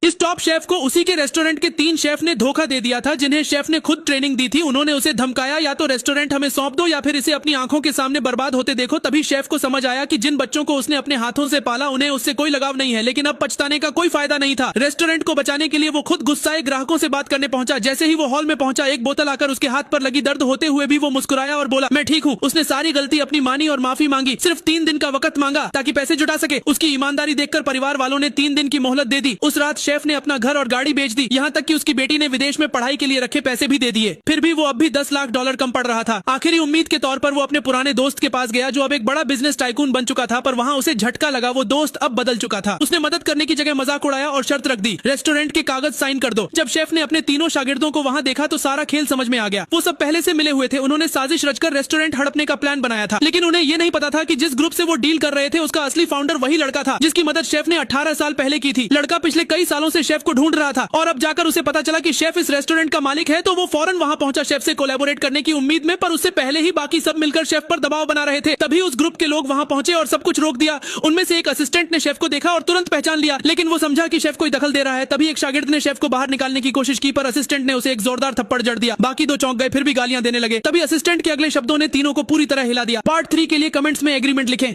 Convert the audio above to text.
इस top chef को उसी के रेस्टोरेंट के 3 शेफ ने धोखा दे दिया था, जिन्हें शेफ ने खुद ट्रेनिंग दी थी। उन्होंने उसे धमकाया, या तो रेस्टोरेंट हमें सौंप दो या फिर इसे अपनी आंखों के सामने बर्बाद होते देखो। तभी शेफ को समझ आया कि जिन बच्चों को उसने अपने हाथों से पाला उन्हें उससे कोई लगाव नहीं है, लेकिन अब पछताने का कोई फायदा नहीं था। रेस्टोरेंट को बचाने के लिए वो खुद गुस्साए ग्राहकों से बात करने पहुंचा। जैसे ही वो हॉल में पहुंचा, एक बोतल आकर उसके हाथ पर लगी। दर्द होते हुए भी वो मुस्कुराया और बोला, मैं ठीक हूँ। उसने सारी गलती अपनी मानी और माफी मांगी। सिर्फ 3 दिन का वक्त मांगा ताकि पैसे जुटा सके। उसकी ईमानदारी देखकर परिवार वालों ने 3 दिन की मोहलत दे दी। उस रात शेफ ने अपना घर और गाड़ी बेच दी, यहाँ तक कि उसकी बेटी ने विदेश में पढ़ाई के लिए रखे पैसे भी दे दिए। फिर भी वो अब भी $10 लाख कम पड़ रहा था। आखिरी उम्मीद के तौर पर वो अपने पुराने दोस्त के पास गया, जो अब एक बड़ा बिजनेस टाइकून बन चुका था। पर वहाँ उसे झटका लगा, वो दोस्त अब बदल चुका था। उसने मदद करने की जगह मजाक उड़ाया और शर्त रख दी, रेस्टोरेंट के कागज साइन कर दो। जब शेफ ने अपने तीनों शागिर्दों को वहाँ देखा तो सारा खेल समझ में आ गया। वो सब पहले से मिले हुए थे। उन्होंने साजिश रचकर रेस्टोरेंट हड़पने का प्लान बनाया था, लेकिन उन्हें ये नहीं पता था कि जिस ग्रुप से वो डील कर रहे थे उसका असली फाउंडर वही लड़का था जिसकी मदद शेफ ने 18 साल पहले की थी। लड़का पिछले कई सालों से शेफ को ढूंढ रहा था और अब जाकर उसे पता चला कि शेफ इस रेस्टोरेंट का मालिक है, तो वो फौरन वहाँ पहुंचा शेफ से कोलैबोरेट करने की उम्मीद में। पर उससे पहले ही बाकी सब मिलकर शेफ पर दबाव बना रहे थे। तभी उस ग्रुप के लोग वहाँ पहुंचे और सब कुछ रोक दिया। उनमें से एक असिस्टेंट ने शेफ को देखा और तुरंत पहचान लिया, लेकिन वो समझा कि शेफ कोई दखल दे रहा है। तभी एक शागिर्द ने शेफ को बाहर निकालने की कोशिश की, पर असिस्टेंट ने उसे एक जोरदार थप्पड़ जड़ दिया। बाकी 2 चौंक गए, फिर भी गालियां देने लगे। तभी असिस्टेंट के अगले शब्दों ने तीनों को पूरी तरह हिला दिया। पार्ट 3 के लिए कमेंट्स में एग्रीमेंट लिखें।